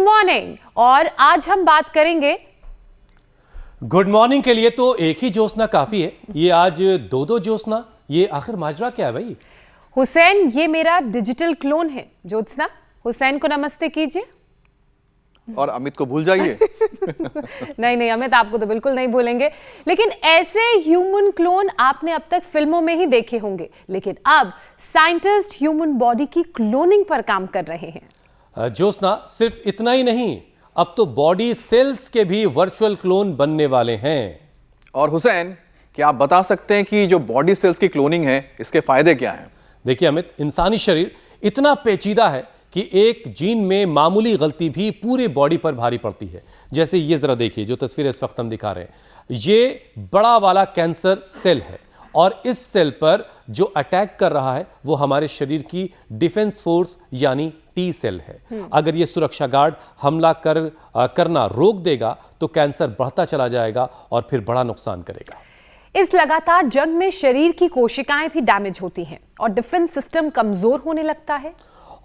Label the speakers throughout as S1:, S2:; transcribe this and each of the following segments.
S1: Morning. और आज हम बात करेंगे
S2: गुड मॉर्निंग के लिए तो एक ही ज्योत्सना काफी है। ये आज दो दो ज्योत्सना, ये आखिर माजरा क्या है भाई?
S1: हुसैन, ये मेरा डिजिटल क्लोन है। ज्योत्सना, हुसैन को नमस्ते कीजिए।
S3: और अमित को भूल जाइए।
S1: नहीं अमित, आपको तो बिल्कुल नहीं भूलेंगे। लेकिन ऐसे ह्यूमन क्लोन आपने अब तक फिल्मों में ही देखे होंगे, लेकिन अब साइंटिस्ट ह्यूमन बॉडी की क्लोनिंग पर काम कर रहे हैं।
S2: ज्योत्सना, सिर्फ इतना ही नहीं, अब तो बॉडी सेल्स के भी वर्चुअल क्लोन बनने वाले हैं।
S3: और हुसैन, क्या आप बता सकते हैं कि जो बॉडी सेल्स की क्लोनिंग है, इसके फायदे क्या हैं?
S2: देखिए अमित, इंसानी शरीर इतना पेचीदा है कि एक जीन में मामूली गलती भी पूरे बॉडी पर भारी पड़ती है। जैसे ये जरा देखिए, जो तस्वीर इस वक्त हम दिखा रहे हैं, ये बड़ा वाला कैंसर सेल है और इस सेल पर जो अटैक कर रहा है वो हमारे शरीर की डिफेंस फोर्स यानी टी सेल है। अगर ये सुरक्षा गार्ड हमला करना रोक देगा तो कैंसर बढ़ता चला जाएगा और फिर बड़ा नुकसान करेगा।
S1: इस लगातार जंग में शरीर की कोशिकाएं भी डैमेज होती हैं और डिफेंस सिस्टम कमजोर होने लगता है।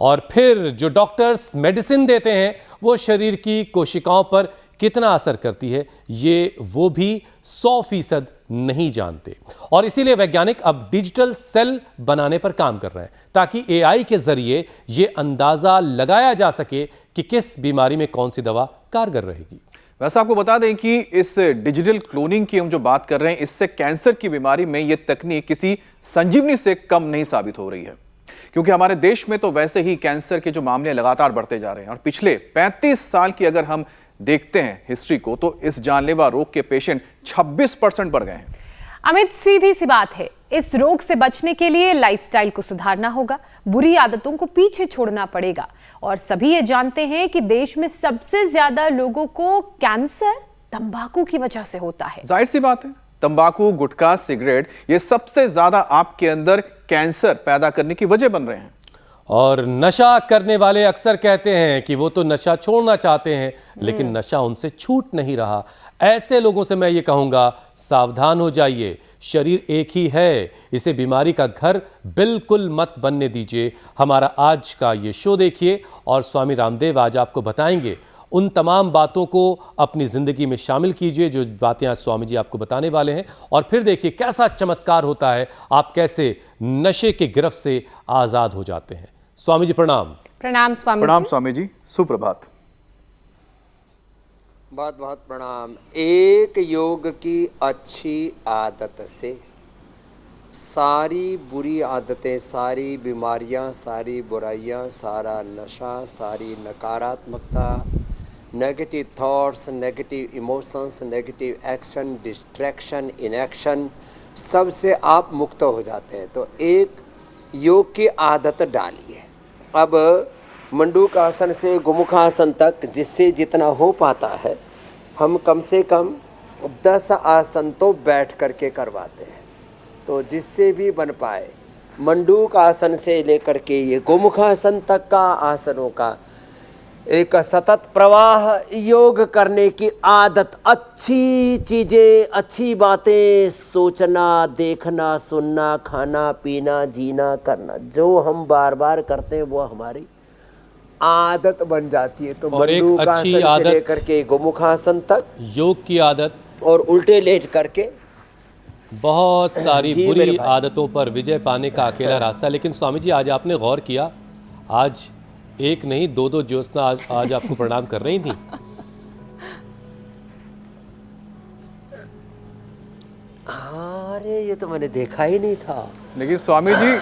S2: और फिर जो डॉक्टर्स मेडिसिन देते हैं वो शरीर की कोशिकाओं पर कितना असर करती है ये वो भी 100% नहीं जानते। और इसीलिए वैज्ञानिक अब डिजिटल सेल बनाने पर काम कर रहे हैं ताकि एआई के जरिए ये अंदाजा लगाया जा सके कि किस बीमारी में कौन सी दवा कारगर रहेगी।
S3: वैसे आपको बता दें कि इस डिजिटल क्लोनिंग की हम जो बात कर रहे हैं, इससे कैंसर की बीमारी में यह तकनीक किसी संजीवनी से कम नहीं साबित हो रही है, क्योंकि हमारे देश में तो वैसे ही कैंसर के जो मामले लगातार बढ़ते जा रहे हैं और पिछले 35 साल की अगर हम देखते हैं हिस्ट्री को, तो इस जानलेवा रोग के पेशेंट 26% बढ़ गए हैं।
S1: अमित, सीधी सी बात है, इस रोग से बचने के लिए लाइफस्टाइल को सुधारना होगा, बुरी आदतों को पीछे छोड़ना पड़ेगा। और सभी ये जानते हैं कि देश में सबसे ज्यादा लोगों को कैंसर तंबाकू की वजह से होता है।
S3: जाहिर सी बात है, तंबाकू, गुटखा, सिगरेट, ये सबसे ज्यादा आपके अंदर कैंसर पैदा करने की वजह बन रहे हैं।
S2: और नशा करने वाले अक्सर कहते हैं कि वो तो नशा छोड़ना चाहते हैं, लेकिन नशा उनसे छूट नहीं रहा। ऐसे लोगों से मैं ये कहूंगा, सावधान हो जाइए। शरीर एक ही है, इसे बीमारी का घर बिल्कुल मत बनने दीजिए। हमारा आज का ये शो देखिए और स्वामी रामदेव आज आपको बताएंगे। उन तमाम बातों को अपनी जिंदगी में शामिल कीजिए जो बातें आज स्वामी जी आपको बताने वाले हैं, और फिर देखिए कैसा चमत्कार होता है, आप कैसे नशे के गिरफ्त से आजाद हो जाते हैं। स्वामी जी प्रणाम।
S1: प्रणाम स्वामी जी।
S3: प्रणाम स्वामी जी, सुप्रभात।
S4: बहुत बहुत प्रणाम। एक योग की अच्छी आदत से सारी बुरी आदतें, सारी बीमारियां, सारी बुराइयां, सारा नशा, सारी नकारात्मकता, negative thoughts, negative emotions, negative action, distraction, inaction, सब से आप मुक्त हो जाते हैं। तो एक योग की आदत डालिए। अब मंडूक आसन से गोमुखासन तक जिससे जितना हो पाता है, हम कम से कम 10 आसन तो बैठ करके करवाते हैं। तो जिससे भी बन पाए, मंडूक आसन से लेकर के ये गोमुखासन तक का आसनों का एक सतत प्रवाह योग करने की आदत। अच्छी चीज़ें, अच्छी बातें सोचना, देखना, सुनना, खाना पीना, जीना, करना, जो हम बार बार करते हैं वो हमारी आदत बन जाती है। तो
S2: और एक अच्छी आदत,
S4: से लेकर के गोमुखासन तक
S2: योग की आदत,
S4: और उल्टे लेट करके
S2: बहुत सारी बुरी आदतों पर विजय पाने का अकेला रास्ता। लेकिन स्वामी जी, आज आपने गौर किया, आज एक नहीं दो दो ज्योत्सना आज आपको प्रणाम कर रही थी।
S4: अरे ये तो मैंने देखा ही नहीं था।
S3: लेकिन स्वामी जी,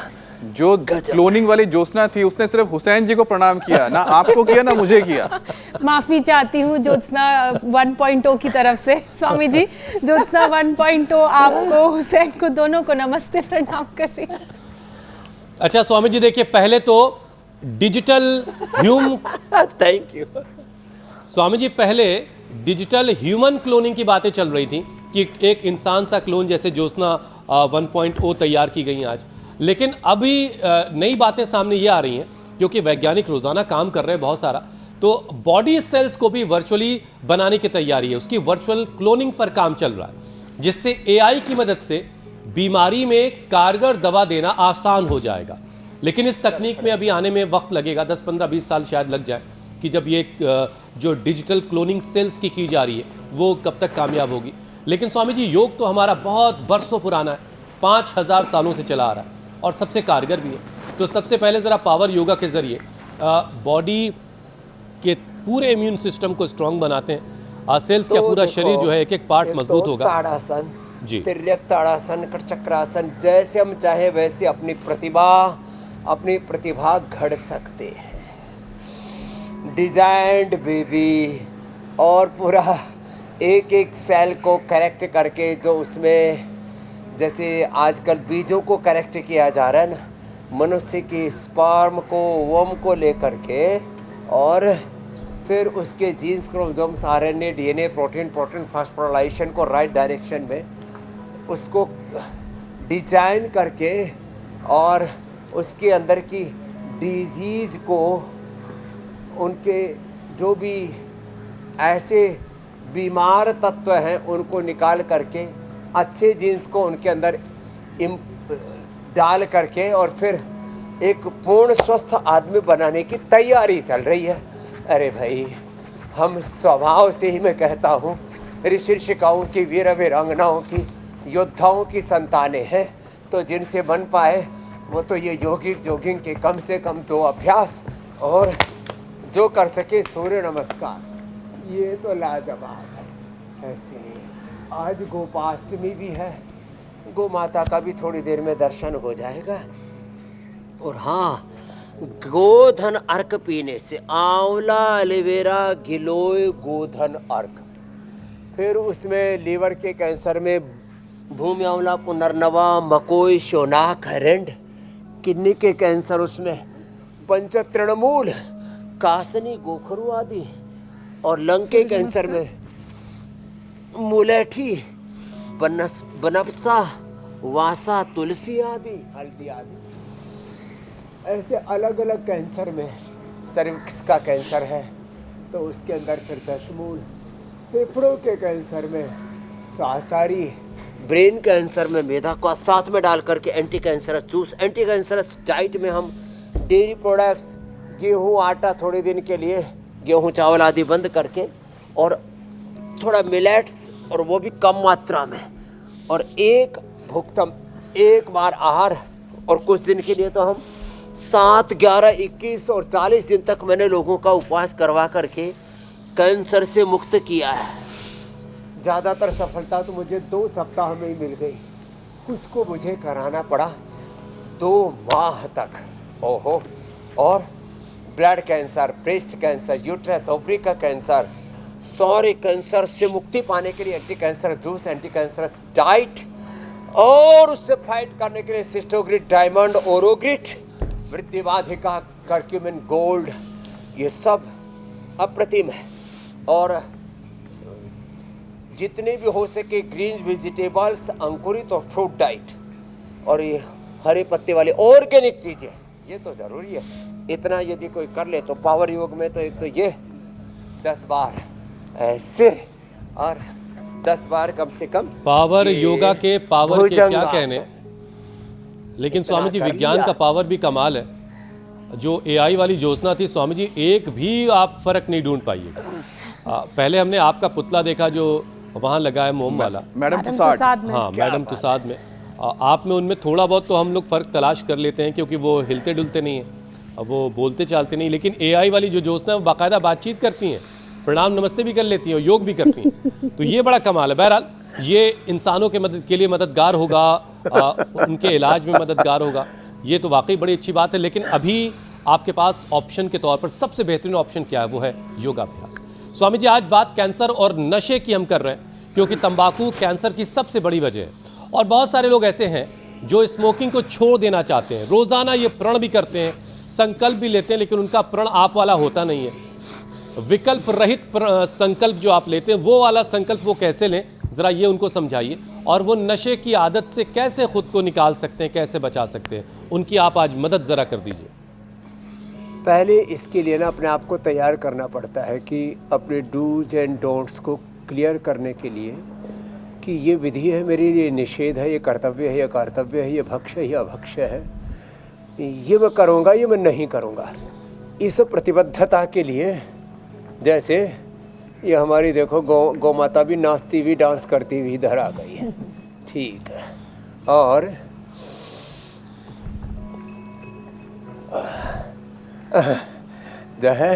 S3: जो क्लोनिंग वाली ज्योत्सना थी उसने सिर्फ हुसैन जी को प्रणाम किया, ना आपको किया ना मुझे किया।
S1: माफी चाहती हूँ ज्योत्सना 1.0 की तरफ से। स्वामी जी, ज्योत्सना 1.0 आपको, हुसैन को, दोनों को नमस्ते प्रणाम कर रही है।
S2: अच्छा स्वामी जी, देखिए पहले तो digital
S4: thank you
S2: Swami ji, पहले डिजिटल ह्यूमन क्लोनिंग की बातें चल रही थी कि एक इंसान सा क्लोन जैसे ज्योत्सना 1.0 तैयार की गई आज। लेकिन अभी नई बातें सामने ये आ रही हैं, क्योंकि वैज्ञानिक रोजाना काम कर रहे हैं बहुत सारा, तो बॉडी सेल्स को भी वर्चुअली बनाने की तैयारी है, उसकी वर्चुअल क्लोनिंग पर काम चल रहा है, जिससे एआई की मदद से बीमारी में कारगर दवा देना आसान हो जाएगा। लेकिन इस तकनीक में अभी आने में वक्त लगेगा, 10, 15, 20 साल शायद लग जाए। कि जब ये जो डिजिटल क्लोनिंग सेल्स की जा रही है वो कब तक कामयाब होगी। लेकिन स्वामी जी, योग तो हमारा बहुत बरसों पुराना है, 5000 सालों से चला आ रहा है और सबसे कारगर भी है। तो सबसे पहले ज़रा पावर योगा के ज़रिए बॉडी के पूरे इम्यून सिस्टम को स्ट्रांग बनाते हैं। सेल्स का पूरा शरीर जो है एक एक पार्ट मजबूत होगा।
S4: ताड़ासन
S2: जी।
S4: तिर्यक ताड़ासन, चक्रासन, जैसे हम चाहे वैसे अपनी प्रतिभा घड़ सकते हैं। डिजाइंड बेबी, और पूरा एक एक सेल को करेक्ट करके, जो उसमें जैसे आजकल बीजों को करेक्ट किया जा रहा है ना, मनुष्य की स्पर्म को, वोम को लेकर के, और फिर उसके genes, chromosomes, RNA, DNA, protein phosphorylation को राइट डायरेक्शन में उसको डिजाइन करके, और उसके अंदर की डिजीज को, उनके जो भी ऐसे बीमार तत्व हैं उनको निकाल करके अच्छे जीन्स को उनके अंदर डाल करके, और फिर एक पूर्ण स्वस्थ आदमी बनाने की तैयारी चल रही है। अरे भाई, हम स्वभाव से ही, मैं कहता हूँ, ऋषि ऋषिकाओं की, वीर वीरांगनाओं की, योद्धाओं की संतानें हैं। तो जिनसे बन पाए वो तो ये जोगिंग के कम से कम 2 अभ्यास, और जो कर सके सूर्य नमस्कार, ये तो लाजवाब है। ऐसे आज गोपाष्टमी भी है, गो माता का भी थोड़ी देर में दर्शन हो जाएगा। और हाँ, गोधन अर्क पीने से, आंवला, एलोवेरा, गिलोय गोधन अर्क, फिर उसमें लीवर के कैंसर में भूमि आंवला, पुनर्नवा, मकोई, शोनाक, हरेंड, किडनी के कैंसर उसमें पंच तृणमूल, कासनी, गोखरू आदि, और लंग के कैंसर में मुलेठी, बनफसा, वासा, तुलसी आदि, हल्दी आदि। ऐसे अलग अलग कैंसर में, सर्विक्स का कैंसर है तो उसके अंदर फिर दशमूल, फेफड़ों के कैंसर में सासारी, ब्रेन कैंसर में मेधा को साथ में डाल करके anti cancerous juice, anti cancerous diet में हम डेयरी प्रोडक्ट्स, गेहूँ, आटा, थोड़े दिन के लिए गेहूँ, चावल आदि बंद करके, और थोड़ा मिलेट्स, और वो भी कम मात्रा में, और एक भुक्तम, एक बार आहार, और कुछ दिन के लिए तो हम 7, 11, 21 और 40 दिन तक मैंने लोगों का उपवास करवा करके कैंसर से मुक्त किया है। ज़्यादातर सफलता तो मुझे 2 सप्ताह में ही मिल गई, कुछ को मुझे कराना पड़ा 2 माह तक। ओहो। और blood cancer, breast cancer, uterus, ovary का कैंसर, सारे कैंसर से मुक्ति पाने के लिए anti cancer juice, anti cancer diet, और उससे फाइट करने के लिए सिस्टोग्रिड, डायमंड, ओरोग्रिड, वृद्धिवाधिका, कर्क्यूमिन गोल्ड, ये सब अप्रतिम है। और जितने भी हो सके ग्रीन वेजिटेबल्स, अंकुरित और फ्रूट डाइट, और ये हरे पत्ते वाले ऑर्गेनिक चीज़ें, ये तो ज़रूरी है। इतना यदि कोई कर ले तो पावर योग में तो एक तो ये 10 बार ऐसे, और 10 बार कम से कम
S2: पावर योगा के पावर के क्या कहने। लेकिन स्वामी जी,
S4: कर
S2: विज्ञान
S4: लिया।
S2: का पावर भी कमाल है। जो एआई वाली योजना थी स्वामी जी, एक भी आप फर्क नहीं ढूंढ पाइएगा। पहले हमने आपका पुतला देखा जो वहाँ लगा है मोम वाला,
S3: मैडम
S1: मैडम
S3: तुसाद।
S1: तुसाद में।
S2: हाँ, मैडम तुसाद में। आप में, उनमें थोड़ा बहुत तो हम लोग फ़र्क तलाश कर लेते हैं, क्योंकि वो हिलते डुलते नहीं हैं, वो बोलते चालते नहीं। लेकिन एआई वाली जो योजना है वो बाकायदा बातचीत करती हैं, प्रणाम नमस्ते भी कर लेती हैं और योग भी करती हैं। तो ये बड़ा कमाल है। बहरहाल, ये इंसानों के मदद के लिए मददगार होगा, उनके इलाज में मददगार होगा, ये तो वाकई बड़ी अच्छी बात है। लेकिन अभी आपके पास ऑप्शन के तौर पर सबसे बेहतरीन ऑप्शन क्या है? वो है योगाभ्यास। स्वामी जी, आज बात कैंसर और नशे की हम कर रहे हैं, क्योंकि तंबाकू कैंसर की सबसे बड़ी वजह है। और बहुत सारे लोग ऐसे हैं जो स्मोकिंग को छोड़ देना चाहते हैं, रोज़ाना ये प्रण भी करते हैं, संकल्प भी लेते हैं, लेकिन उनका प्रण आप वाला होता नहीं है। विकल्प रहित संकल्प जो आप लेते हैं, वो वाला संकल्प वो कैसे लें, ज़रा ये उनको समझाइए। और वो नशे की आदत से कैसे खुद को निकाल सकते हैं, कैसे बचा सकते हैं, उनकी आप आज मदद ज़रा कर दीजिए।
S4: पहले इसके लिए ना अपने आप को तैयार करना पड़ता है कि अपने डूज एंड डोंट्स को क्लियर करने के लिए कि ये विधि है मेरे लिए, निषेध है, ये कर्तव्य है, ये कर्तव्य है, ये भक्ष्य है, ये अभक्ष्य है, ये मैं करूँगा, ये मैं नहीं करूँगा। इस प्रतिबद्धता के लिए, जैसे ये हमारी देखो गौ माता भी नाचती हुई डांस करती हुई इधर आ गई है, ठीक है। और जो है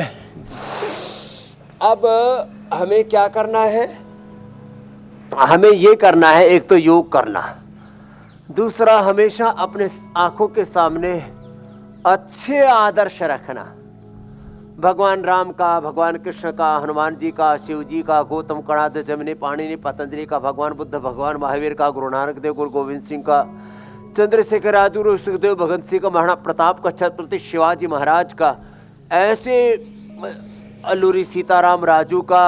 S4: अब हमें क्या करना है, हमें ये करना है, एक तो योग करना, दूसरा हमेशा अपने आंखों के सामने अच्छे आदर्श रखना, भगवान राम का, भगवान कृष्ण का, हनुमान जी का, शिव जी का, गौतम कणाद, जमिनी, पाणिनि, पतंजलि का, भगवान बुद्ध, भगवान महावीर का, गुरु नानक देव, गुरु गोविंद सिंह का, चंद्रशेखर राजगुरु, सुखदेव, भगत सिंह का, महाराणा प्रताप का, छत्रपति शिवाजी महाराज का, ऐसे अल्लूरी सीताराम राजू का,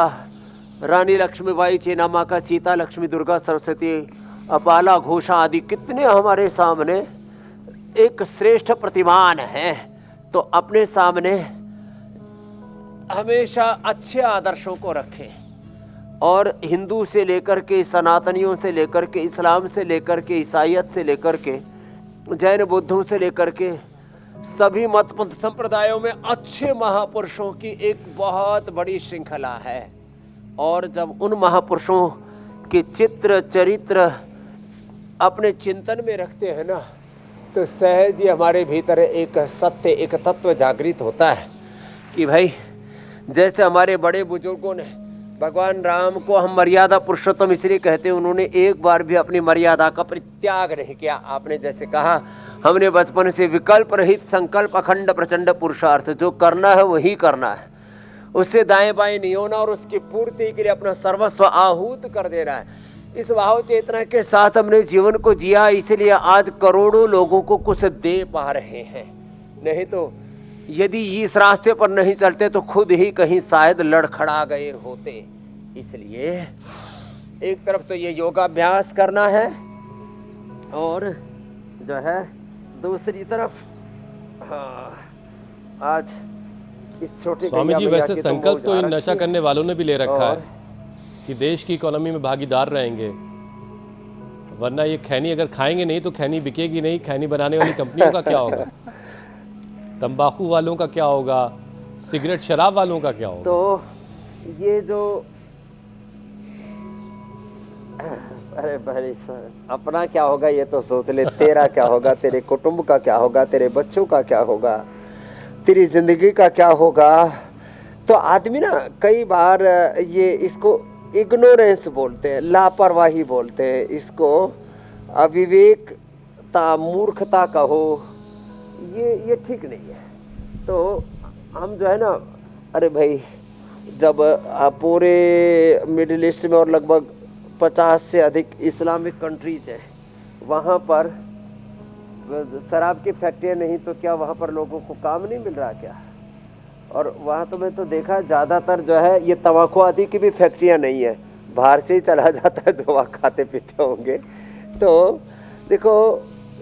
S4: रानी लक्ष्मीबाई, चेन्नम्मा का, सीता लक्ष्मी, दुर्गा सरस्वती, अपाला घोषा आदि कितने हमारे सामने एक श्रेष्ठ प्रतिमान हैं। तो अपने सामने हमेशा अच्छे आदर्शों को रखें और हिंदू से लेकर के, सनातनियों से लेकर के, इस्लाम से लेकर के, ईसाईयत से लेकर के, जैन बुद्धों से लेकर के सभी मत पंथ संप्रदायों में अच्छे महापुरुषों की एक बहुत बड़ी श्रृंखला है। और जब उन महापुरुषों के चित्र चरित्र अपने चिंतन में रखते हैं ना, तो सहज ही हमारे भीतर एक सत्य, एक तत्व जागृत होता है कि भाई जैसे हमारे बड़े बुजुर्गों ने, भगवान राम को हम मर्यादा पुरुषोत्तम इसलिए कहते हैं, उन्होंने एक बार भी अपनी मर्यादा का परित्याग नहीं किया। आपने जैसे कहा, हमने बचपन से विकल्प रहित संकल्प अखंड प्रचंड पुरुषार्थ, जो करना है वही करना है, उससे दाएं बाएं नहीं होना और उसकी पूर्ति के लिए अपना सर्वस्व आहूत कर देना है। इस भाव चेतना के साथ हमने जीवन को जिया, इसलिए आज करोड़ों लोगों को कुछ दे पा रहे हैं। नहीं तो यदि इस रास्ते पर नहीं चलते तो खुद ही कहीं शायद लड़खड़ा गए होते। इसलिए एक तरफ तो ये योगाभ्यास करना है और जो है दूसरी तरफ, हाँ, आज इस छोटे
S2: स्वामी जी वैसे संकल्प तो इन नशा करने वालों ने भी ले रखा है कि देश की इकोनॉमी में भागीदार रहेंगे, वरना ये खैनी अगर खाएंगे नहीं तो खैनी बिकेगी नहीं। खैनी बनाने वाली कंपनियों का क्या होगा, तंबाकू वालों का क्या होगा, सिगरेट शराब वालों का क्या होगा।
S4: तो ये जो अरे भाई सर, अपना क्या होगा ये तो सोच ले, तेरा क्या होगा, तेरे कुटुंब का क्या होगा, तेरे बच्चों का क्या होगा, तेरी जिंदगी का क्या होगा। तो आदमी ना कई बार ये इसको इग्नोरेंस बोलते हैं, लापरवाही बोलते हैं, इसको अविवेकता, मूर्खता कहो, ये ठीक नहीं है। तो हम जो है ना, अरे भाई जब पूरे मिडिल ईस्ट में और लगभग 50 से अधिक इस्लामिक कंट्रीज है, वहाँ पर शराब की फैक्ट्रियाँ नहीं तो क्या वहाँ पर लोगों को काम नहीं मिल रहा क्या। और वहाँ तो मैं तो देखा ज़्यादातर जो है ये तंबाकू आदि की भी फैक्ट्रियाँ नहीं है, बाहर से ही चला जाता है जो वहाँ खाते पीते होंगे। तो देखो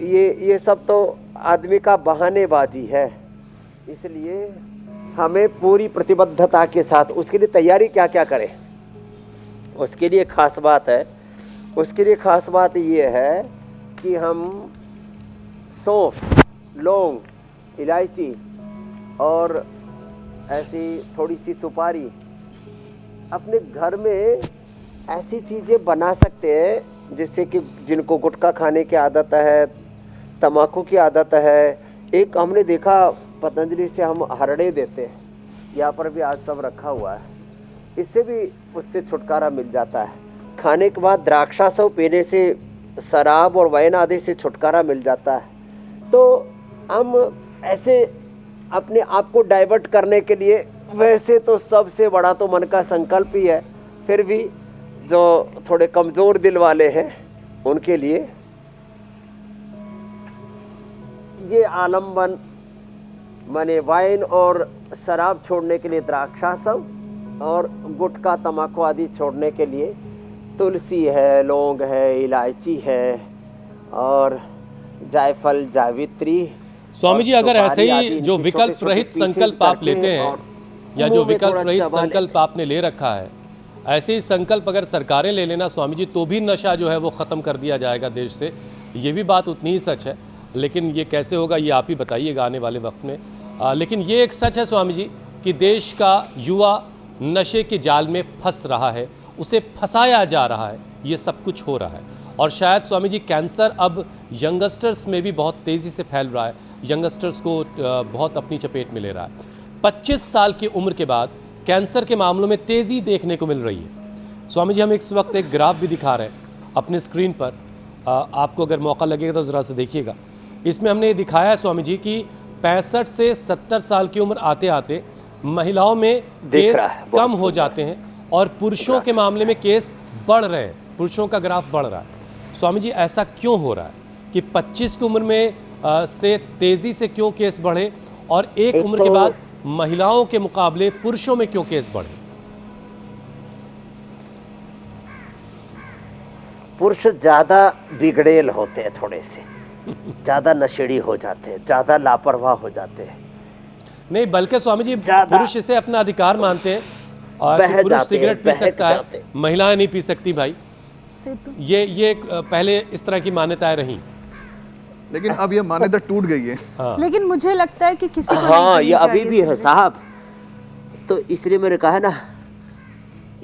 S4: ये सब तो आदमी का बहानेबाजी है। इसलिए हमें पूरी प्रतिबद्धता के साथ उसके लिए तैयारी क्या क्या करें, उसके लिए खास बात है। उसके लिए खास बात ये है कि हम सौंफ, लौंग, इलायची और ऐसी थोड़ी सी सुपारी अपने घर में ऐसी चीज़ें बना सकते हैं जिससे कि जिनको गुटखा खाने की आदत है, तम्बाकू की आदत है। एक हमने देखा पतंजलि से हम हरड़े देते हैं, यहाँ पर भी आज सब रखा हुआ है, इससे भी उससे छुटकारा मिल जाता है। खाने के बाद द्राक्षासव पीने से शराब और वाइन आदि से छुटकारा मिल जाता है। तो हम ऐसे अपने आप को डाइवर्ट करने के लिए, वैसे तो सबसे बड़ा तो मन का संकल्प ही है, फिर भी जो थोड़े कमज़ोर दिल वाले हैं उनके लिए ये आलम्बन माने वाइन और शराब छोड़ने के लिए द्राक्षासव और गुटखा तम्बाकू आदि छोड़ने के लिए तुलसी है, लौंग है, इलायची है और जायफल, जावित्री।
S2: स्वामी जी अगर ऐसे ही जो विकल्प रहित संकल्प आप लेते हैं या जो विकल्प रहित संकल्प आपने ले रखा है, ऐसे ही संकल्प अगर सरकारें ले लेना स्वामी जी, तो भी नशा जो है वो ख़त्म कर दिया जाएगा देश से। ये भी बात उतनी ही सच है, लेकिन ये कैसे होगा ये आप ही बताइएगा आने वाले वक्त में। लेकिन ये एक सच है स्वामी जी कि देश का युवा नशे के जाल में फंस रहा है, उसे फंसाया जा रहा है, ये सब कुछ हो रहा है। और शायद स्वामी जी कैंसर अब यंगस्टर्स में भी बहुत तेज़ी से फैल रहा है, यंगस्टर्स को बहुत अपनी चपेट में ले रहा है। 25 साल की उम्र के बाद कैंसर के मामलों में तेज़ी देखने को मिल रही है। स्वामी जी हम इस वक्त एक ग्राफ भी दिखा रहे हैं अपने स्क्रीन पर, आपको अगर मौका लगेगा तो ज़रा से देखिएगा। इसमें हमने ये दिखाया है स्वामी जी कि 65 से 70 साल की उम्र आते आते महिलाओं में केस कम हो जाते हैं और पुरुषों के मामले में केस बढ़ रहे हैं, पुरुषों का ग्राफ बढ़ रहा है। स्वामी जी ऐसा क्यों हो रहा है कि 25 की उम्र में से तेज़ी से क्यों केस बढ़े और एक उम्र के बाद महिलाओं के मुकाबले पुरुषों में क्यों केस बढ़े?
S5: पुरुष ज्यादा बिगड़ेल होते हैं, थोड़े से ज्यादा नशेड़ी हो जाते हैं, ज्यादा लापरवाह हो जाते हैं।
S2: नहीं बल्कि स्वामी जी पुरुष इसे अपना अधिकार मानते हैं और कि पुरुष सिगरेट पी सकता है, महिलाएं नहीं पी सकती। भाई ये पहले इस तरह की मान्यताएं रही,
S3: लेकिन अब ये मान्यता टूट गई है।
S1: लेकिन मुझे लगता है कि किसी को
S5: हाँ
S1: नहीं
S5: ये
S1: करनी
S5: अभी
S1: चाहिए
S5: भी है
S1: सिगरेट।
S5: साहब। तो इसलिए मैंने कहा ना,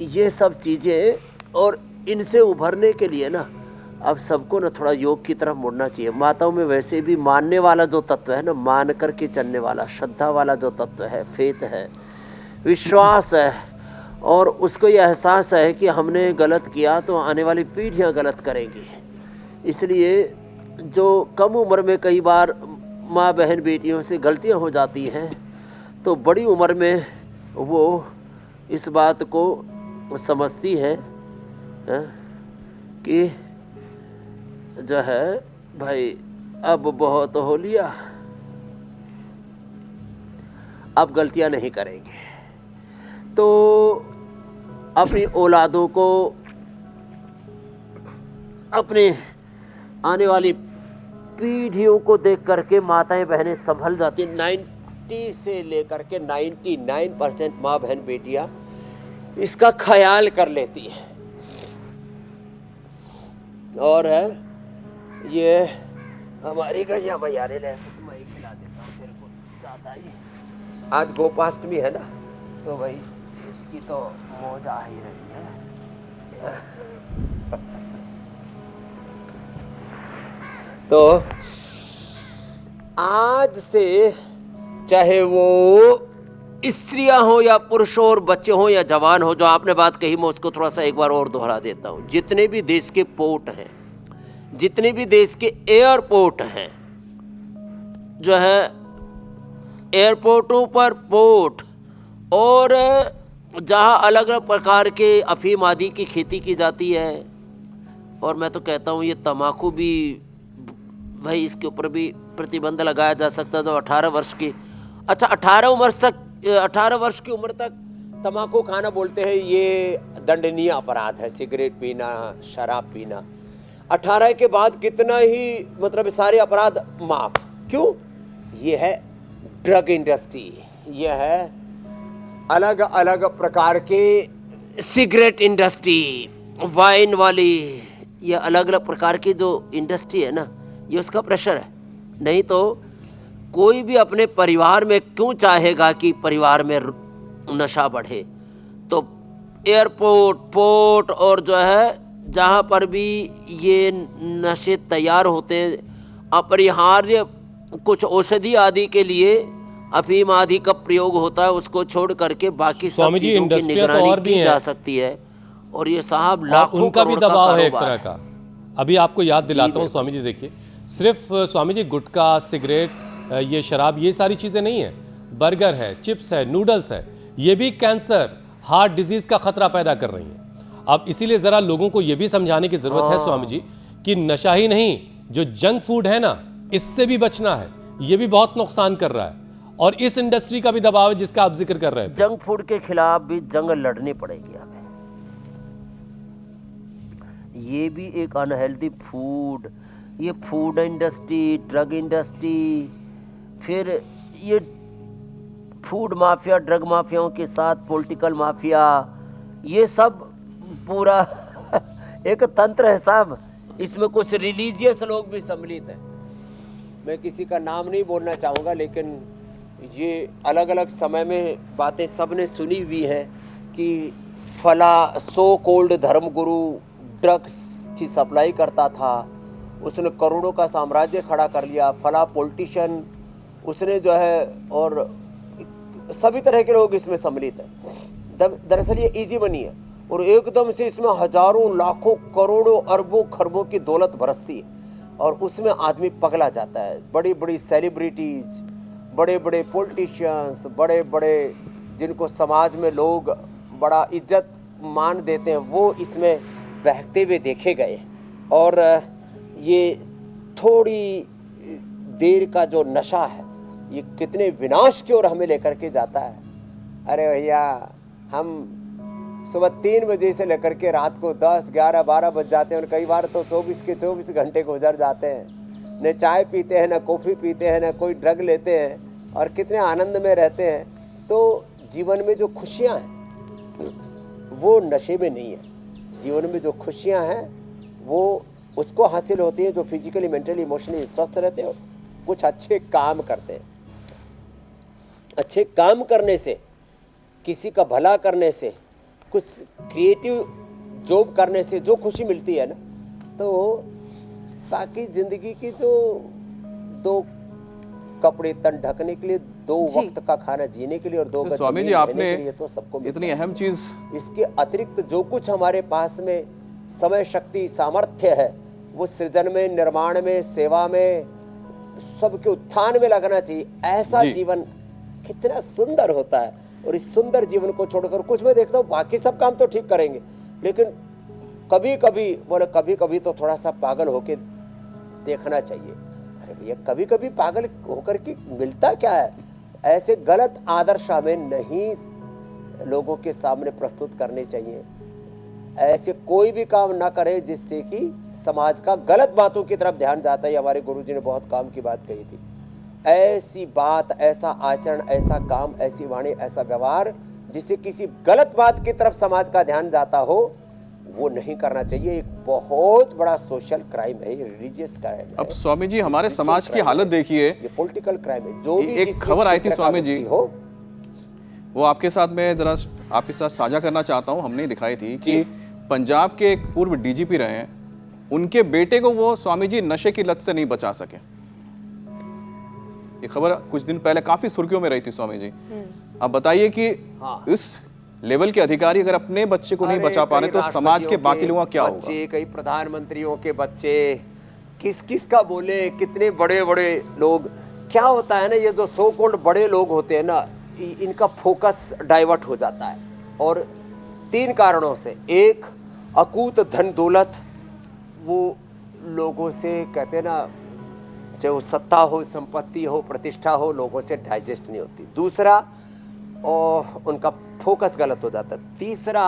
S5: ये सब चीजें और इनसे उभरने के लिए ना अब सबको ना थोड़ा योग की तरफ मुड़ना चाहिए। माताओं में वैसे भी मानने वाला जो तत्व है ना, मान करके चलने वाला, श्रद्धा वाला जो तत्व है, फेथ है, विश्वास है, और उसको ये एहसास है कि हमने गलत किया तो आने वाली पीढ़ियां गलत करेंगी। इसलिए जो कम उम्र में कई बार माँ बहन बेटियों से गलतियां हो जाती हैं, तो बड़ी उम्र में वो इस बात को समझती हैं कि जो है भाई अब बहुत हो लिया, अब गलतियां नहीं करेंगे। तो अपनी औलादों को, अपने आने वाली पीढ़ियों को देख करके माताएं बहनें संभल जाती। 90 से लेकर के 99% माँ बहन बेटियां इसका ख्याल कर लेती है। और है ये हमारी गैया मैया ने मैं ही खिला देता हूँ तेरे को ज़्यादा ही। आज गोपाष्टमी है ना, तो भाई इसकी तो मौज आ ही रही है। तो आज से चाहे वो स्त्रियां हो या पुरुष हो और बच्चे हो या जवान हो, जो आपने बात कही मैं उसको थोड़ा सा एक बार और दोहरा देता हूं। जितने भी देश के पोर्ट हैं, जितने भी देश के एयरपोर्ट हैं, जो है एयरपोर्टों पर पोर्ट और जहां अलग अलग प्रकार के अफीम आदि की खेती की जाती है, और मैं तो कहता हूं ये तम्बाकू भी भाई इसके ऊपर भी प्रतिबंध लगाया जा सकता है। जो 18 वर्ष की, अच्छा 18 वर्ष की उम्र तक तम्बाकू खाना बोलते हैं ये दंडनीय अपराध है। सिगरेट पीना, शराब पीना, 18 के बाद कितना ही मतलब सारे अपराध माफ। क्यों? ये है ड्रग इंडस्ट्री, ये है अलग अलग प्रकार के सिगरेट इंडस्ट्री, वाइन वाली, ये अलग अलग प्रकार की जो इंडस्ट्री है ना, ये उसका प्रेशर है। नहीं तो कोई भी अपने परिवार में क्यों चाहेगा कि परिवार में नशा बढ़े? तो एयरपोर्ट, पोर्ट और जो है जहाँ पर भी ये नशे तैयार होते हैं, अपरिहार्य कुछ औषधि आदि के लिए अफीम आदि का प्रयोग होता है, उसको छोड़ करके बाकी सब चीजों की निगरानी की जा सकती है। और ये साहब लाखों
S2: उनका भी
S5: करोड़ का
S2: दबाव है एक
S5: कारोबार
S2: तरह का। अभी आपको याद दिलाता हूँ स्वामी जी, देखिए सिर्फ स्वामी जी गुटखा, सिगरेट, ये शराब, ये सारी चीज़ें नहीं है, बर्गर है, चिप्स है, नूडल्स है, ये भी कैंसर, हार्ट डिजीज़ का खतरा पैदा कर रही हैं। अब इसीलिए ज़रा लोगों को ये भी समझाने की ज़रूरत है स्वामी जी कि नशा ही नहीं, जो जंक फूड है ना, इससे भी बचना है, ये भी बहुत नुकसान कर रहा है। और इस इंडस्ट्री का भी दबाव है जिसका आप जिक्र कर रहे थे।
S5: जंक फूड के खिलाफ भी जंग लड़नी पड़ेगी हमें। ये भी एक अनहेल्दी फूड, ये फूड इंडस्ट्री, ड्रग इंडस्ट्री, फिर ये फूड माफिया, ड्रग माफियाओं के साथ पॉलिटिकल माफिया, ये सब पूरा एक तंत्र है साहब। इसमें कुछ रिलीजियस लोग भी सम्मिलित हैं। मैं किसी का नाम नहीं बोलना चाहूँगा, लेकिन
S4: ये अलग अलग समय में बातें सबने सुनी हुई हैं कि फला सो कोल्ड धर्मगुरु ड्रग्स की सप्लाई करता था, उसने करोड़ों का साम्राज्य खड़ा कर लिया। फला पॉलिटिशियन उसने जो है, और सभी तरह के लोग इसमें सम्मिलित हैं। दरअसल ये इजी मनी है और एकदम से इसमें हजारों लाखों करोड़ों अरबों खरबों की दौलत बरसती है और उसमें आदमी पगला जाता है। बड़ी बड़ी सेलिब्रिटीज, बड़े बड़े पॉलिटिशियंस, बड़े बड़े जिनको समाज में लोग बड़ा इज्जत मान देते हैं, वो इसमें बहकते हुए देखे गए। और ये थोड़ी देर का जो नशा है ये कितने विनाश की ओर हमें लेकर के जाता है। अरे भैया, हम सुबह 3 बजे से लेकर के रात को 10, 11, 12 बज जाते हैं और कई बार तो 24 के 24 घंटे गुजर जाते हैं। न चाय पीते हैं, न कॉफ़ी पीते हैं, न कोई ड्रग लेते हैं और कितने आनंद में रहते हैं। तो जीवन में जो खुशियाँ हैं वो नशे में नहीं है। जीवन में जो खुशियाँ हैं वो उसको हासिल होती है जो फिजिकली, मेंटली, इमोशनली स्वस्थ रहते हो, कुछ अच्छे काम करते हैं। अच्छे काम करने से, किसी का भला करने से, कुछ क्रिएटिव जॉब करने से जो खुशी मिलती है ना, तो बाकी जिंदगी की जो 2 कपड़े तन ढकने के लिए, 2 वक्त का खाना जीने के लिए और 2 गज
S3: स्वामी जी,
S4: जमीन
S3: आपने
S4: रहने के लिए तो सबको मिलता
S3: इतनी
S4: है।
S3: अहम चीज,
S4: इसके अतिरिक्त जो कुछ हमारे पास में समय, शक्ति, सामर्थ्य है वो सृजन में, निर्माण में, सेवा में, सबके उत्थान में लगना चाहिए। ऐसा
S3: जी।
S4: जीवन कितना सुंदर होता है। और इस सुंदर जीवन को छोड़कर कुछ मैं देखता हूँ बाकी सब काम तो ठीक करेंगे, लेकिन कभी कभी तो थोड़ा सा पागल होके देखना चाहिए। अरे भैया, कभी कभी पागल होकर के मिलता क्या है? ऐसे गलत आदर्श हमें नहीं लोगों के सामने प्रस्तुत करने चाहिए। ऐसे कोई भी काम ना करे जिससे कि समाज का गलत बातों की तरफ ध्यान जाता है। हमारे गुरुजी ने बहुत काम की बात कही थी। ऐसी बात, ऐसा आचरण, ऐसा काम, ऐसी वाणी, ऐसा व्यवहार जिससे किसी गलत बात की तरफ समाज का ध्यान जाता हो, वो नहीं करना चाहिए। एक बहुत बड़ा सोशल क्राइम है, ये रिलीजियस क्राइम है।
S3: अब स्वामी जी, हमारे समाज की हालत देखिए,
S4: ये पॉलिटिकल क्राइम है। जो भी
S3: एक खबर आई थी स्वामी जी,
S4: हो,
S3: वो आपके साथ मैं जरा आपके साथ साझा करना चाहता हूँ। हमने दिखाई थी कि पंजाब के एक पूर्व डीजीपी रहे हैं, उनके बेटे को वो स्वामी जी नशे की लत से नहीं बचा सके। ये खबर कुछ दिन पहले काफी सुर्खियों में रही थी स्वामी जी। अब बताइए कि इस लेवल के अधिकारी अगर अपने बच्चे को नहीं बचा पा रहे तो समाज के बाकी लोगों का क्या होगा?
S4: बच्चे, कई प्रधानमंत्रियों के बच्चे, किस का बोले, कितने बड़े बड़े लोग। क्या होता है ना, ये जो सो कॉल्ड बड़े लोग होते हैं ना, इनका फोकस डाइवर्ट हो जाता है और 3 कारणों से। एक, अकूत धन दौलत, वो लोगों से कहते हैं ना, चाहे वो सत्ता हो, संपत्ति हो, प्रतिष्ठा हो, लोगों से डाइजेस्ट नहीं होती। दूसरा, और उनका फोकस गलत हो जाता है। तीसरा,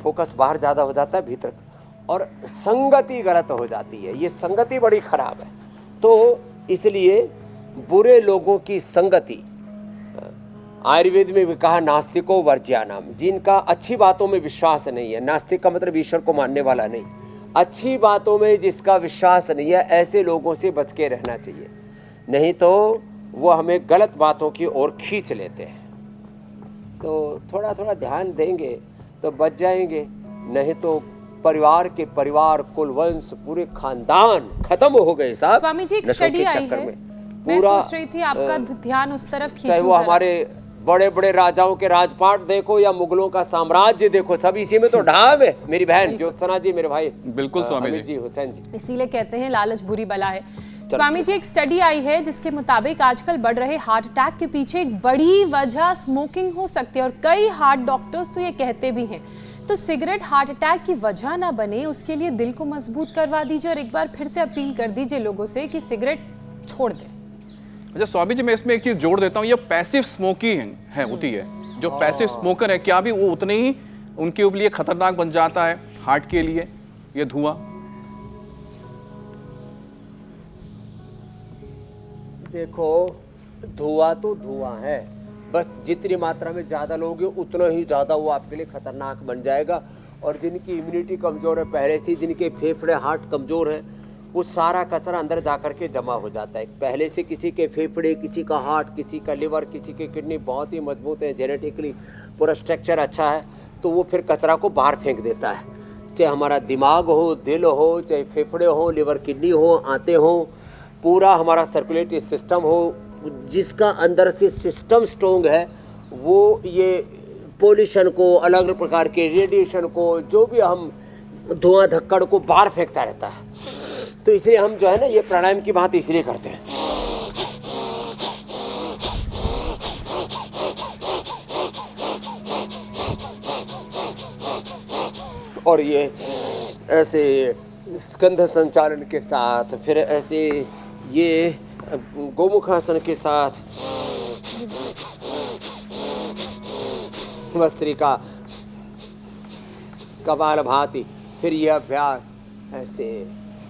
S4: फोकस बाहर ज़्यादा हो जाता है भीतर, और संगति गलत हो जाती है। ये संगति बड़ी खराब है। तो इसलिए बुरे लोगों की संगति, आयुर्वेद में भी कहा नास्तिको वर्ज्यानाम, जिनका अच्छी बातों में विश्वास नहीं है। नास्तिक का मतलब ईश्वर को मानने वाला नहीं, अच्छी बातों में जिसका विश्वास नहीं है, ऐसे लोगों से बच के रहना चाहिए। नहीं तो वो हमें गलत बातों की ओर खींच लेते हैं। तो थोड़ा थोड़ा ध्यान देंगे तो बच जाएंगे, नहीं तो परिवार, कुल वंश, पूरे खानदान खत्म हो गए साहब।
S1: स्वामी जी, एक
S4: नशों के
S1: स्टडी आई
S4: चक्कर
S1: है,
S4: में
S1: मैं
S4: पूरा
S1: सोच रही थी आपका ध्यान उस तरफ खींचूं
S4: चाहे वो
S1: जरा।
S4: हमारे बड़े बड़े राजाओं के राजपाट देखो या मुगलों का साम्राज्य देखो, सब इसी में तो ढाब है। मेरी बहन ज्योत्सना जी, मेरे भाई
S3: बिल्कुल स्वामी
S4: हमीद
S3: जी,
S4: हुसैन जी।
S1: इसीलिए कहते हैं लालच बुरी बला है। स्वामी जी, एक स्टडी आई है जिसके मुताबिक आजकल बढ़ रहे हार्ट अटैक के पीछे एक बड़ी वजह स्मोकिंग हो सकती है और कई हार्ट डॉक्टर्स तो ये कहते भी हैं। तो सिगरेट हार्ट अटैक की वजह ना बने, उसके लिए दिल को मजबूत करवा दीजिए और एक बार फिर से अपील कर दीजिए लोगों से कि सिगरेट छोड़ दें।
S3: अच्छा स्वामी जी, मैं इसमें एक चीज जोड़ देता हूँ, ये पैसिव स्मोकिंग है होती है। जो पैसिव स्मोकर है, क्या भी वो उतने ही उनके लिए खतरनाक बन जाता है हार्ट के लिए ये धुआं?
S4: देखो, धुआं तो धुआं है, बस जितनी मात्रा में ज़्यादा लोगे उतना ही ज़्यादा वो आपके लिए खतरनाक बन जाएगा। और जिनकी इम्यूनिटी कमज़ोर है पहले से, जिनके फेफड़े हार्ट कमज़ोर हैं, वो सारा कचरा अंदर जा कर के जमा हो जाता है। पहले से किसी के फेफड़े, किसी का हार्ट, किसी का लिवर, किसी की किडनी बहुत ही मजबूत है, जेनेटिकली पूरा स्ट्रक्चर अच्छा है, तो वो फिर कचरा को बाहर फेंक देता है। चाहे हमारा दिमाग हो, दिल हो, चाहे फेफड़े हो, लिवर, किडनी हो, आंतें हो, पूरा हमारा सर्कुलेटरी सिस्टम हो, जिसका अंदर से सिस्टम स्ट्रोंग है, वो ये पोल्यूशन को, अलग अलग प्रकार के रेडिएशन को, जो भी हम धुआं धक्कड़ को बाहर फेंकता रहता है। तो इसलिए हम जो है ना, ये प्राणायाम की बात इसलिए करते हैं। और ये ऐसे स्कंध संचालन के साथ, फिर ऐसे ये गोमुखासन के साथ, भस्त्रिका, कपालभाति, फिर ये अभ्यास ऐसे,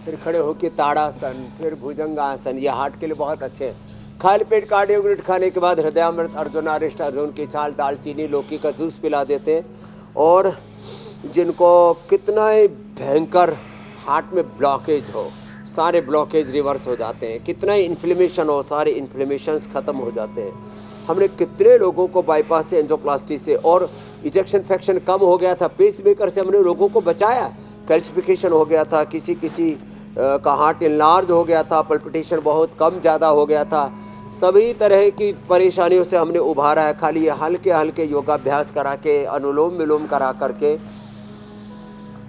S4: फिर खड़े होकर ताड़ासन, फिर भुजंगासन, ये हार्ट के लिए बहुत अच्छे हैं। खाली पेट कार्डियोग्रिट खाने के बाद हृदयामृत, अर्जुनारिष्ट, अर्जुन की छाल, दालचीनी, लौकी का जूस पिला देते हैं। और जिनको कितना ही भयंकर हार्ट में ब्लॉकेज हो, सारे ब्लॉकेज रिवर्स हो जाते हैं। कितना ही इन्फ्लेमेशन हो, सारे इन्फ्लेमेशंस ख़त्म हो जाते हैं। हमने कितने लोगों को बाईपास से, एंजियोप्लास्टी से, और इजेक्शन फ्रैक्शन कम हो गया था, पेसमेकर से हमने लोगों को बचाया। कैल्सिफिकेशन हो गया था, किसी का हार्ट इनलार्ज हो गया था, पल्पिटेशन बहुत कम ज़्यादा हो गया था, सभी तरह की परेशानियों से हमने उभारा है। खाली हल्के हल्के योगाभ्यास करा के, अनुलोम विलोम करा करके,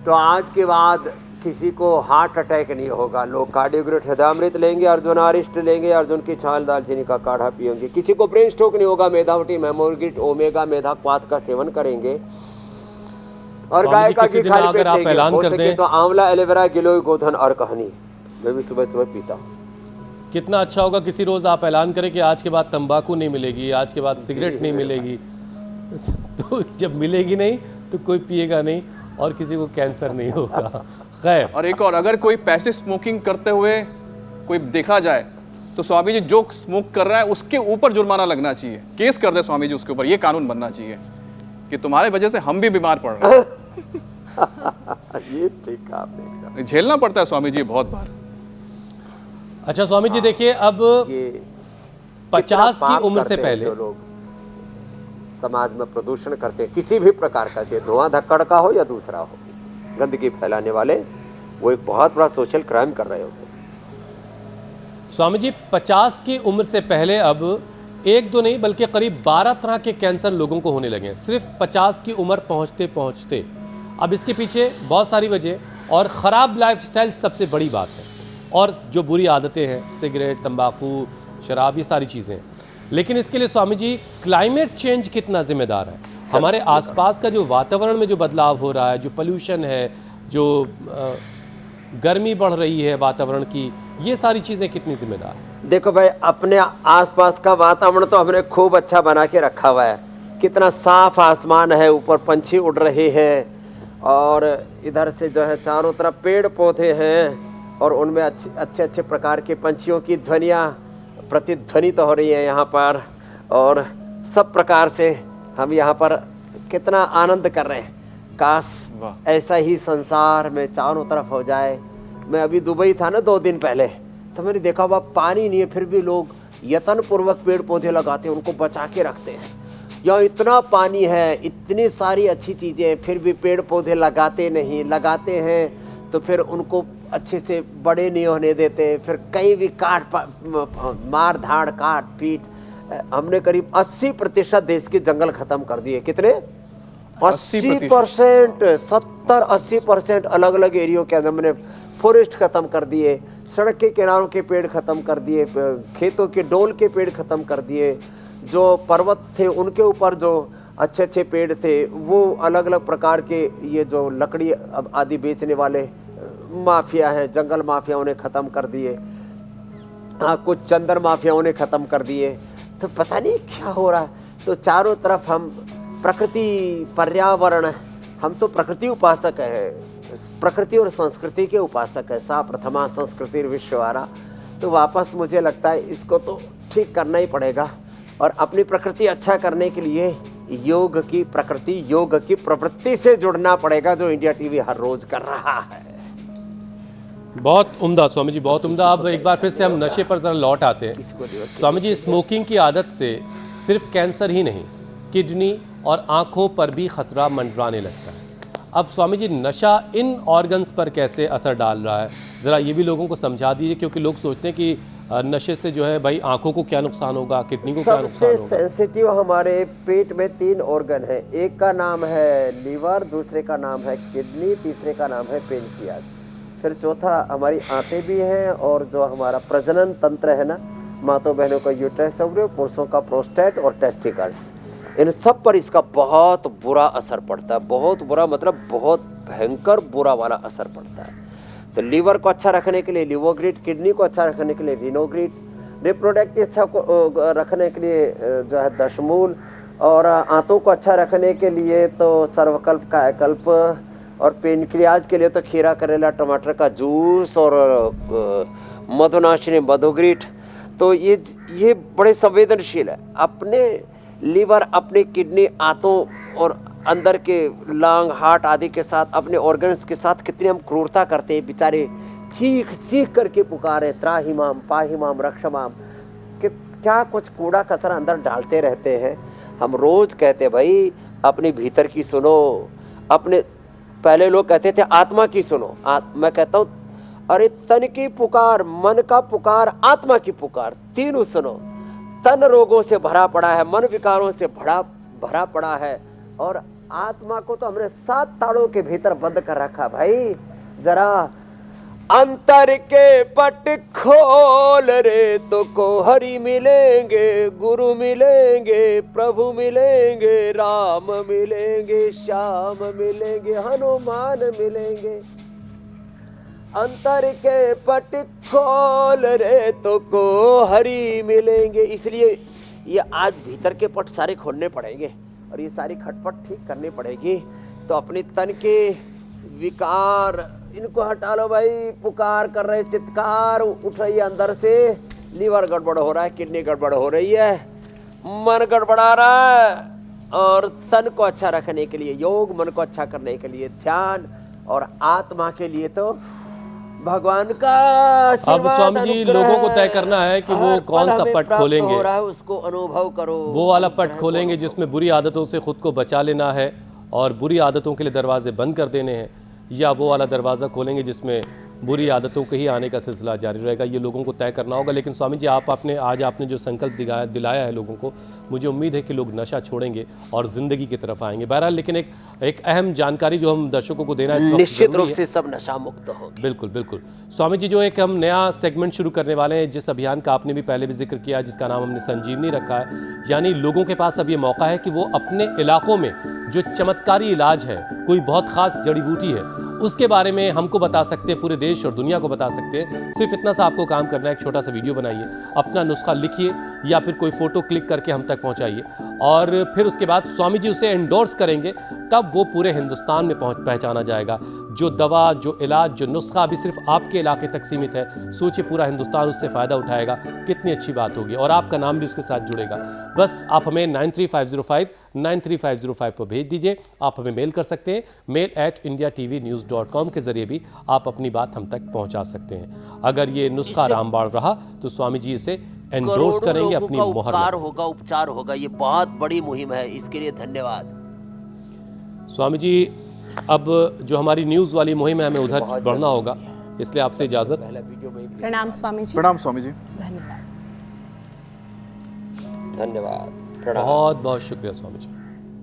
S4: तो आज के बाद किसी को हार्ट अटैक नहीं होगा। लोग कार्डियोग्रिट, हृदयामृत लेंगे, अर्जुनारिष्ट लेंगे, अर्जुन की छाल, दालचीनी का काढ़ा पिएंगे। किसी को ब्रेन स्ट्रोक नहीं होगा, मेधावटी, मेमोग्रिट, ओमेगा, मेधाक्वाथ का सेवन करेंगे। और गाय का घी खाली पेट लेंगे। हो सके तो आंवला, एलोवेरा, गिलोय, गोधन और कहानी मैं भी सुबह सुबह पीता हूँ।
S2: कितना अच्छा होगा किसी रोज आप ऐलान करें कि आज के बाद तंबाकू नहीं मिलेगी, आज के बाद सिगरेट नहीं मिलेगी। तो जब मिलेगी नहीं तो कोई पिएगा नहीं और किसी को कैंसर नहीं होगा। खैर,
S3: और एक और, अगर कोई पैसे स्मोकिंग करते हुए कोई देखा जाए तो स्वामी जी जो स्मोक कर रहा है उसके ऊपर जुर्माना लगना चाहिए, केस कर दे स्वामी जी उसके ऊपर। ये कानून बनना चाहिए कि तुम्हारे वजह से हम भी बीमार पड़ रहे हैं।
S4: ये ठीक है, आपने
S3: झेलना पड़ता है स्वामी जी बहुत बार।
S2: अच्छा स्वामी जी देखिए, अब 50 की उम्र से पहले
S4: जो लोग समाज में प्रदूषण करते हैं, किसी भी प्रकार का, चाहे धुआं धक्कड़ का हो या दूसरा हो, गंदगी फैलाने वाले, वो एक बहुत बड़ा सोशल क्राइम कर रहे होते हैं।
S2: स्वामी जी 50 की उम्र से पहले अब एक दो नहीं बल्कि करीब 12 तरह के कैंसर लोगों को होने लगे हैं, सिर्फ 50 की उम्र पहुंचते पहुंचते। अब इसके पीछे बहुत सारी वजह, और ख़राब लाइफस्टाइल सबसे बड़ी बात है, और जो बुरी आदतें हैं, सिगरेट, तंबाकू, शराब, ये सारी चीज़ें। लेकिन इसके लिए स्वामी जी क्लाइमेट चेंज कितना जिम्मेदार है? हमारे आसपास का जो वातावरण में जो बदलाव हो रहा है, जो पोल्यूशन है, जो गर्मी बढ़ रही है वातावरण की, ये सारी चीज़ें कितनी जिम्मेदार है?
S4: देखो भाई, अपने आसपास का वातावरण तो हमने खूब अच्छा बना के रखा हुआ है। कितना साफ आसमान है, ऊपर पंछी उड़ रहे हैं, और इधर से जो है चारों तरफ पेड़ पौधे हैं, और उनमें अच्छे अच्छे प्रकार के पंछियों की ध्वनियाँ प्रतिध्वनित हो रही है यहाँ पर, और सब प्रकार से हम यहाँ पर कितना आनंद कर रहे हैं। काश ऐसा ही संसार में चारों तरफ हो जाए। मैं अभी दुबई था ना 2 दिन पहले, तो मैंने देखा वह पानी नहीं है, फिर भी लोग यत्न पूर्वक पेड़ पौधे लगाते हैं, उनको बचा के रखते हैं। यहाँ इतना पानी है, इतनी सारी अच्छी चीज़ें, फिर भी पेड़ पौधे लगाते नहीं। लगाते हैं तो फिर उनको अच्छे से बड़े नहीं होने देते, फिर कहीं भी मार धाड़, काट पीट। हमने करीब 80% देश के जंगल खत्म कर दिए। कितने? 80%, 70-80% अलग अलग एरियो के अंदर हमने फॉरेस्ट खत्म कर दिए, सड़क के किनारों के पेड़ खत्म कर दिए, खेतों के डोल के पेड़ खत्म कर दिए, जो पर्वत थे उनके ऊपर जो अच्छे अच्छे पेड़ थे, वो अलग अलग प्रकार के ये जो लकड़ी आदि बेचने वाले माफिया हैं, जंगल माफियाओं ने ख़त्म कर दिए। हाँ, कुछ चंदन माफियाओं ने ख़त्म कर दिए। तो पता नहीं क्या हो रहा है। तो चारों तरफ हम प्रकृति, पर्यावरण, हम तो प्रकृति उपासक है, प्रकृति और संस्कृति के उपासक है। सा प्रथमा संस्कृति विश्ववारा। तो वापस मुझे लगता है इसको तो ठीक करना ही पड़ेगा, और अपनी प्रकृति अच्छा करने के लिए योग की प्रकृति, योग की प्रवृत्ति से जुड़ना पड़ेगा, जो इंडिया टीवी हर रोज कर रहा है।
S2: बहुत उम्दा स्वामी जी, बहुत उम्दा। अब एक बार फिर से हम नशे पर ज़रा लौट आते हैं। स्वामी जी, स्मोकिंग की आदत से सिर्फ कैंसर ही नहीं, किडनी और आँखों पर भी खतरा मंडराने लगता है। अब स्वामी जी, नशा इन ऑर्गन्स पर कैसे असर डाल रहा है, ज़रा ये भी लोगों को समझा दीजिए, क्योंकि लोग सोचते हैं कि नशे से जो है भाई आंखों को क्या नुकसान होगा, किडनी को क्या नुकसान
S4: सबसे
S2: होगा।
S4: सेंसिटिव हमारे पेट में 3 ऑर्गन है। एक का नाम है लीवर, दूसरे का नाम है किडनी, तीसरे का नाम है पेनक्रियाज, फिर चौथा हमारी आंतें भी हैं, और जो हमारा प्रजनन तंत्र है ना, माताओं बहनों का यूट्रस, पुरुषों का प्रोस्टेट और टेस्टिकल्स, इन सब पर इसका बहुत बुरा असर पड़ता है। बहुत बुरा मतलब बहुत भयंकर बुरा वाला असर पड़ता है। तो लीवर को अच्छा रखने के लिए लिवोग्रिड, किडनी को अच्छा रखने के लिए रिनोग्रिड, रिप्रोडक्टिव अच्छा को रखने के लिए जो है दशमूल, और आंतों को अच्छा रखने के लिए तो सर्वकल्प, कायाकल्प, और पेनक्रियाज के लिए तो खीरा, करेला, टमाटर का जूस और मधुनाशिनी मधुग्रिड। तो ये बड़े संवेदनशील है। अपने लीवर, अपने किडनी, आंतों और अंदर के लांग, हार्ट आदि के साथ, अपने ऑर्गन्स के साथ कितनी हम क्रूरता करते हैं। बेचारे चीख चीख करके पुकारे, त्राहिमाम, पाहिमाम, रक्षमाम, कि क्या कुछ कूड़ा कचरा अंदर डालते रहते हैं। हम रोज कहते भाई अपने भीतर की सुनो, अपने पहले लोग कहते थे आत्मा की सुनो। मैं कहता हूँ अरे तन की पुकार, मन का पुकार, आत्मा की पुकार, तीनों सुनो। तन रोगों से भरा पड़ा है, मन विकारों से भरा पड़ा है, और आत्मा को तो हमने 7 तालों के भीतर बंद कर रखा। भाई जरा अंतर के पट खोल रे, तो को हरि मिलेंगे, गुरु मिलेंगे, प्रभु मिलेंगे, राम मिलेंगे, श्याम मिलेंगे, हनुमान मिलेंगे। अंतर के पट खोल रे, तो को हरि मिलेंगे। इसलिए ये आज भीतर के पट सारे खोलने पड़ेंगे और ये सारी खटपट ठीक करनी पड़ेगी। तो अपने तन के विकार इनको हटा लो भाई। पुकार कर रहे, चित्कार उठ रही है अंदर से, लीवर गड़बड़ हो रहा है, किडनी गड़बड़ हो रही है, मन गड़बड़ा रहा है, और तन को अच्छा रखने के लिए योग, मन को अच्छा करने के लिए ध्यान, और आत्मा के लिए तो भगवान का
S2: अब स्वामी जी, लोगों को तय करना है कि वो कौन सा पट खोलेंगे,
S4: उसको अनुभव करो।
S2: वो वाला पट खोलेंगे जिसमें बुरी आदतों से खुद को बचा लेना है और बुरी आदतों के लिए दरवाजे बंद कर देने हैं, या वो वाला दरवाज़ा खोलेंगे जिसमें बुरी आदतों के ही आने का सिलसिला जारी रहेगा। ये लोगों को तय करना होगा। लेकिन स्वामी जी, आज आपने जो संकल्प दिलाया है लोगों को, मुझे उम्मीद है कि लोग नशा छोड़ेंगे और ज़िंदगी की तरफ आएंगे। बहरहाल, लेकिन एक अहम जानकारी जो हम दर्शकों को देना, इस वक्त
S4: निश्चित रूप से सब नशा मुक्त होंगे।
S2: बिल्कुल बिल्कुल स्वामी जी, जो एक हम नया सेगमेंट शुरू करने वाले हैं, जिस अभियान का आपने भी पहले भी जिक्र किया, जिसका नाम हमने संजीवनी रखा है, यानी लोगों के पास अब ये मौका है कि वो अपने इलाकों में जो चमत्कारी इलाज है, कोई बहुत ख़ास जड़ी बूटी है, उसके बारे में हमको बता सकते हैं, पूरे देश और दुनिया को बता सकते हैं। सिर्फ इतना सा आपको काम करना है, एक छोटा सा वीडियो बनाइए, अपना नुस्खा लिखिए या फिर कोई फ़ोटो क्लिक करके हम तक पहुंचाइए, और फिर उसके बाद स्वामी जी उसे एंडोर्स करेंगे, तब वो पूरे हिंदुस्तान में पहचाना जाएगा। जो दवा, जो इलाज, जो नुस्खा अभी सिर्फ आपके इलाके तक सीमित है, सोचिए पूरा हिंदुस्तान उससे फ़ायदा उठाएगा, कितनी अच्छी बात होगी, और आपका नाम भी उसके साथ जुड़ेगा। बस आप हमें 9350593505 पर भेज दीजिए। आप हमें मेल कर सकते हैं, mail@indiatvnews.com के जरिए भी आप अपनी बात हम तक पहुंचा सकते हैं। अगर ये नुस्खा रामबाण रहा तो स्वामी जी इसे एंडोर्स करेंगे, अपनी मोहर
S5: उपकार होगा, उपचार होगा। ये बहुत बड़ी मुहिम है, इसके लिए धन्यवाद
S2: स्वामी जी। अब जो हमारी न्यूज़ वाली मुहिम है, हमें उधर बढ़ना होगा, इसलिए आपसे इजाज़त।
S1: प्रणाम स्वामी जी।
S3: प्रणाम स्वामी जी।
S1: धन्यवाद।
S4: धन्यवाद।
S2: बहुत बहुत शुक्रिया स्वामी जी।